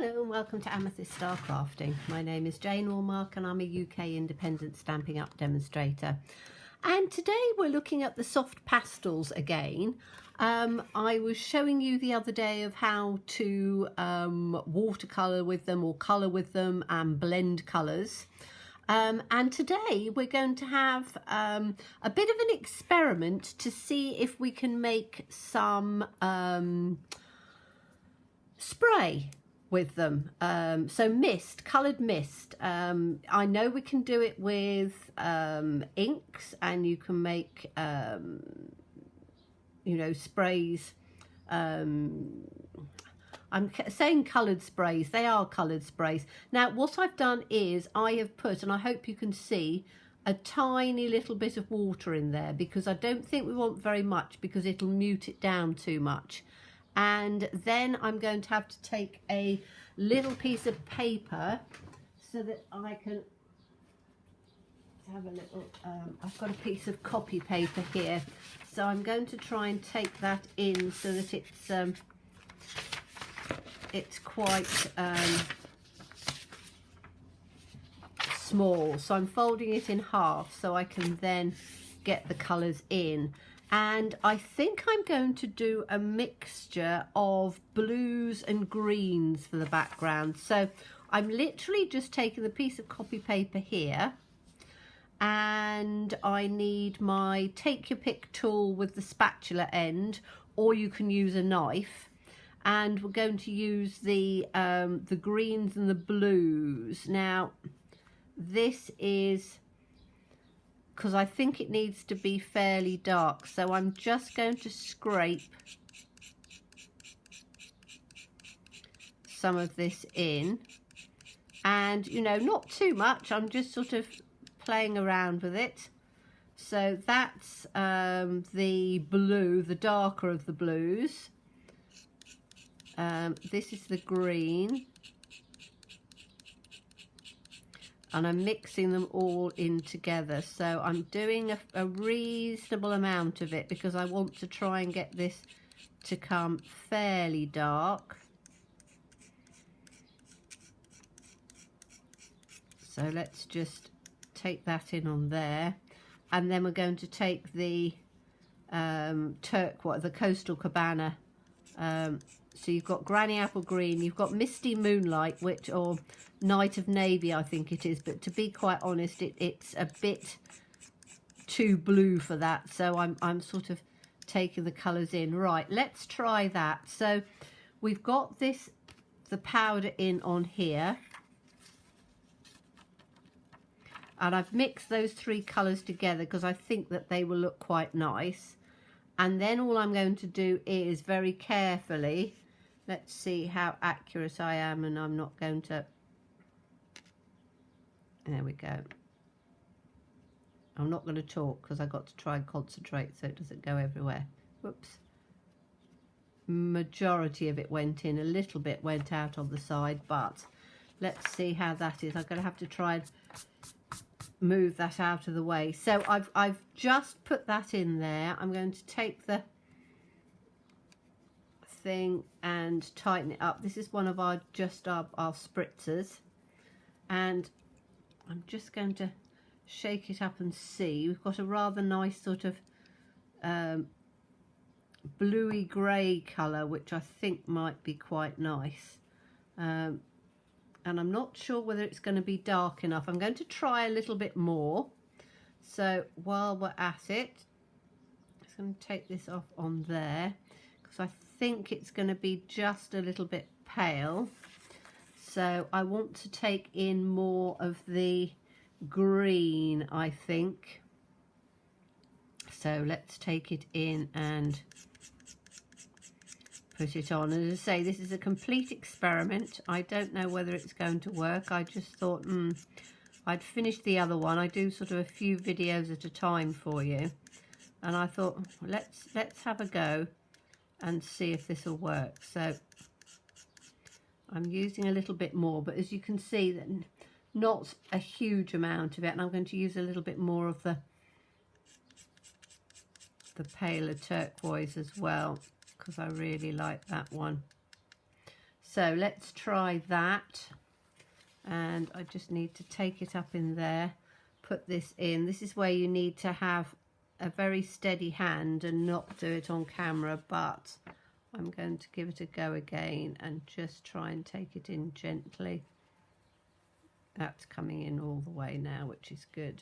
Hello and welcome to Amethyst Star Crafting. My name is Jane Allmark and I'm a UK independent Stampin' Up demonstrator. And today we're looking at the soft pastels again. I was showing you the other day of how to watercolour with them or colour with them and blend colours. And today we're going to have a bit of an experiment to see if we can make some spray with them. So mist, coloured mist. I know we can do it with inks, and you can make you know, sprays. I'm saying coloured sprays, they are coloured sprays. Now what I've done is I have put, and I hope you can see, a tiny little bit of water in there, because I don't think we want very much because it'll mute it down too much. And then I'm going to have to take a little piece of paper so that I can have a little, I've got a piece of copy paper here, so I'm going to try and take that in so that it's quite small. So I'm folding it in half so I can then get the colours in. And I think I'm going to do a mixture of blues and greens for the background. So I'm literally just taking the piece of copy paper here, and I need my take your pick tool with the spatula end, or you can use a knife. And we're going to use the greens and the blues. Now this is, because I think it needs to be fairly dark, so I'm just going to scrape some of this in, and you know, not too much, I'm just sort of playing around with it. So that's the blue, the darker of the blues. This is the green, and I'm mixing them all in together. So I'm doing a reasonable amount of it because I want to try and get this to come fairly dark. So let's just take that in on there, and then we're going to take the turquoise, the Coastal Cabana. So you've got Granny Apple Green, you've got Misty Moonlight, which, or Night of Navy I think it is, but to be quite honest, it's a bit too blue for that, so I'm sort of taking the colours in. Right, let's try that. So we've got this, the powder in on here, and I've mixed those three colours together because I think that they will look quite nice. And then all I'm going to do is very carefully, let's see how accurate I am, and I'm not going to, there we go. I'm not going to talk because I've got to try and concentrate so it doesn't go everywhere. Whoops. Majority of it went in, a little bit went out on the side, but let's see how that is. I'm going to have to try and move that out of the way. So I've just put that in there. I'm going to take the thing and tighten it up. This is one of our spritzers, and I'm just going to shake it up and see. We've got a rather nice sort of bluey grey colour, which I think might be quite nice. And I'm not sure whether it's going to be dark enough. I'm going to try a little bit more. So while we're at it, I'm just going to take this off on there because I think it's going to be just a little bit pale. So I want to take in more of the green, I think. So let's take it in and put it on. And as I say, this is a complete experiment. I don't know whether it's going to work. I just thought I'd finished the other one. I do sort of a few videos at a time for you, and I thought let's have a go and see if this will work. So I'm using a little bit more, but as you can see, that not a huge amount of it, and I'm going to use a little bit more of the paler turquoise as well, because I really like that one. So let's try that. And I just need to take it up in there, put this in. This is where you need to have a very steady hand and not do it on camera, but I'm going to give it a go again and just try and take it in gently. That's coming in all the way now, which is good.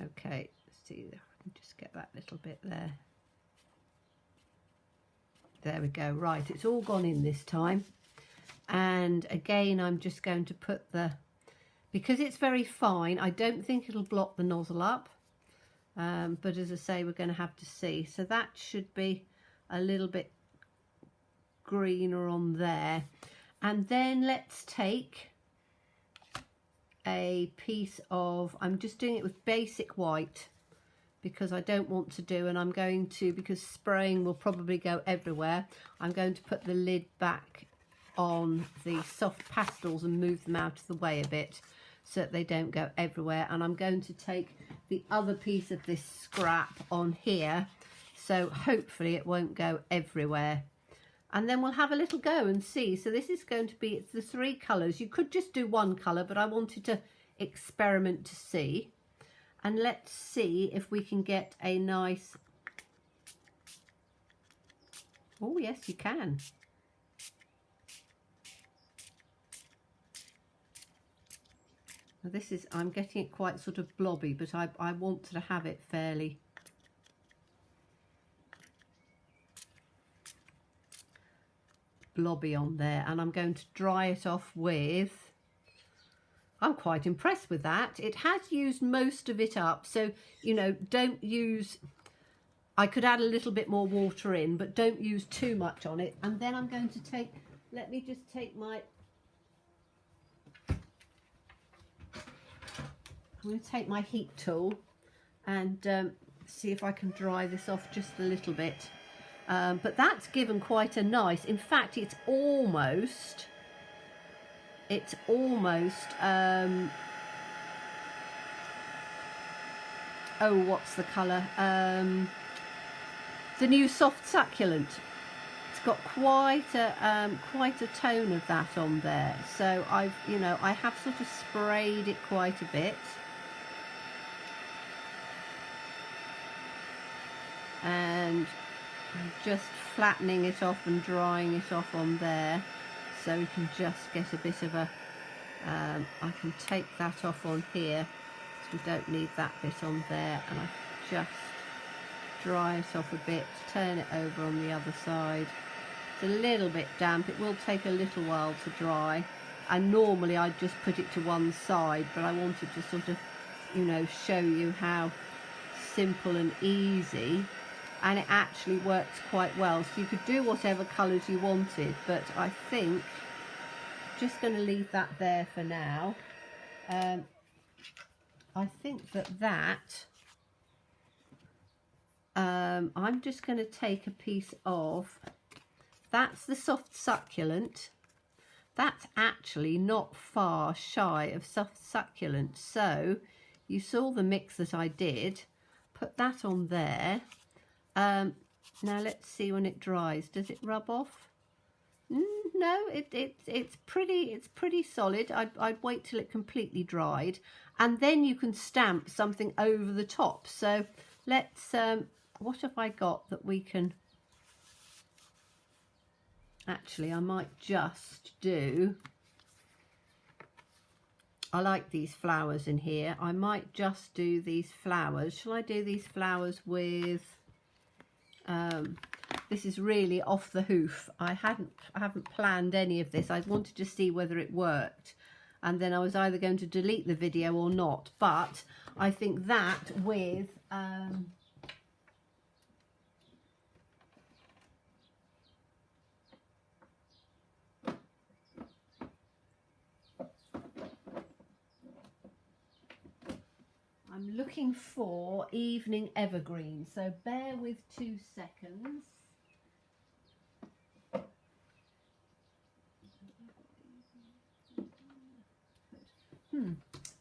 Okay, see, I can just get that little bit there. There we go. Right, it's all gone in this time. And again, I'm just going to put because it's very fine, I don't think it'll block the nozzle up. But as I say, we're going to have to see. So that should be a little bit greener on there. And then let's take a piece of, I'm just doing it with basic white because I don't want to do, and I'm going to, because spraying will probably go everywhere, I'm going to put the lid back on the soft pastels and move them out of the way a bit so that they don't go everywhere. And I'm going to take the other piece of this scrap on here, so hopefully it won't go everywhere. And then we'll have a little go and see. So this is going to be, it's the 3 colours. You could just do 1 colour, but I wanted to experiment to see. And let's see if we can get a nice, oh yes you can. Now this is, I'm getting it quite sort of blobby, but I want to have it fairly blobby on there, and I'm going to dry it off with, I'm quite impressed with that. It has used most of it up, so you know, don't use, I could add a little bit more water in, but don't use too much on it. And then I'm going to take, let me just take my, I'm going to take my heat tool and see if I can dry this off just a little bit. But that's given quite a nice, in fact it's almost oh, what's the colour, the new soft succulent. It's got quite a tone of that on there, so I've, you know, I have sort of sprayed it quite a bit. And I'm just flattening it off and drying it off on there, so we can just get a bit of a, I can take that off on here, so we don't need that bit on there, and I just dry it off a bit, turn it over on the other side. It's a little bit damp, it will take a little while to dry, and normally I'd just put it to one side, but I wanted to sort of, you know, show you how simple and easy, and it actually works quite well. So you could do whatever colours you wanted, but I think I'm just going to leave that there for now. I think that I'm just going to take a piece of, that's the soft succulent. That's actually not far shy of soft succulent. So you saw the mix that I did, put that on there. Now let's see when it dries. Does it rub off? No, it's pretty solid. I'd wait till it completely dried, and then you can stamp something over the top. So let's, what have I got that we can, actually I might just do, I like these flowers in here. I might just do these flowers. Shall I do these flowers with, this is really off the hoof. I haven't planned any of this. I wanted to see whether it worked, and then I was either going to delete the video or not. But I think that with I'm looking for evening evergreen, so bear with 2 seconds.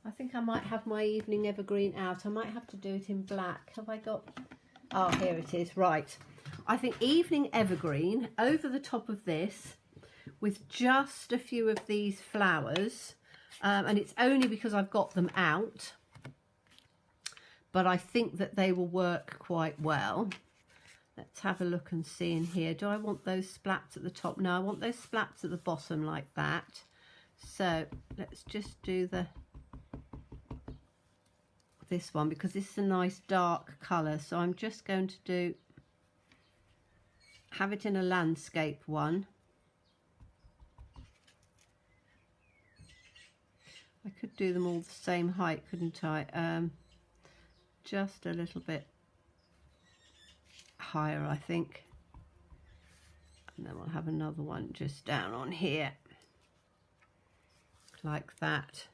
I think I might have my evening evergreen out. I might have to do it in black. Have I got, oh, here it is, right. I think Evening Evergreen over the top of this with just a few of these flowers, and it's only because I've got them out, but I think that they will work quite well. Let's have a look and see in here. Do I want those splats at the top? No, I want those splats at the bottom like that. So let's just do this one, because this is a nice dark colour. So I'm just going to have it in a landscape one. I could do them all the same height, couldn't I? Just a little bit higher, I think. And then we'll have another one just down on here, like that.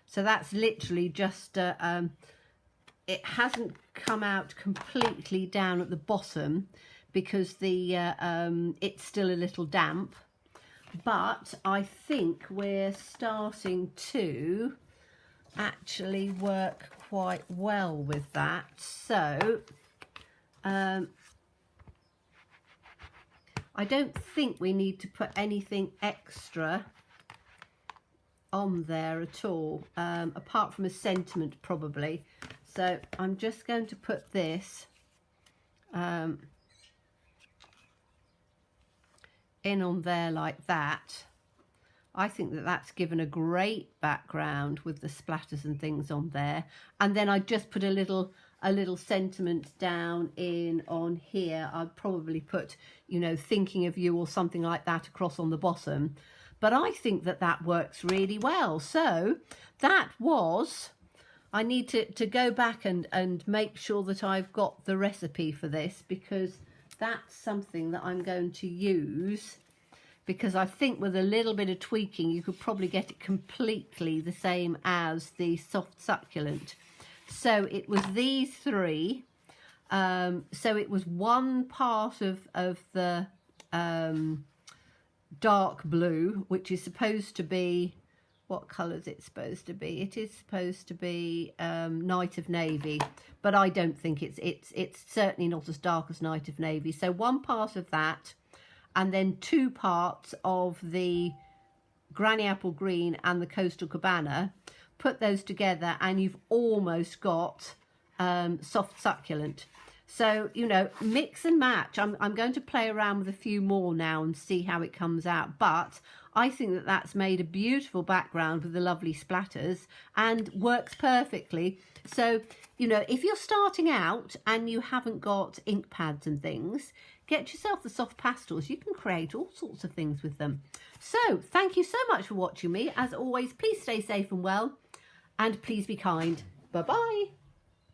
So that's literally just, it hasn't come out completely down at the bottom because it's still a little damp. But I think we're starting to actually work quite well with that. So I don't think we need to put anything extra on there at all, apart from a sentiment probably. So I'm just going to put this in on there like that. I think that that's given a great background with the splatters and things on there. And then I just put a little sentiment down in on here. I'd probably put, you know, thinking of you or something like that across on the bottom. But I think that that works really well. So that was, I need to go back and make sure that I've got the recipe for this, because that's something that I'm going to use, because I think with a little bit of tweaking you could probably get it completely the same as the soft succulent. So it was these three. So it was one part of the dark blue, which is supposed to be, what colour is it supposed to be? It is supposed to be Night of Navy, but I don't think it's certainly not as dark as Night of Navy. So one part of that, and then two parts of the Granny Apple Green and the Coastal Cabana. Put those together and you've almost got soft succulent. So, you know, mix and match. I'm going to play around with a few more now and see how it comes out. But I think that that's made a beautiful background with the lovely splatters and works perfectly. So, you know, if you're starting out and you haven't got ink pads and things, get yourself the soft pastels. You can create all sorts of things with them. So, thank you so much for watching me. As always, please stay safe and well, and please be kind. Bye-bye.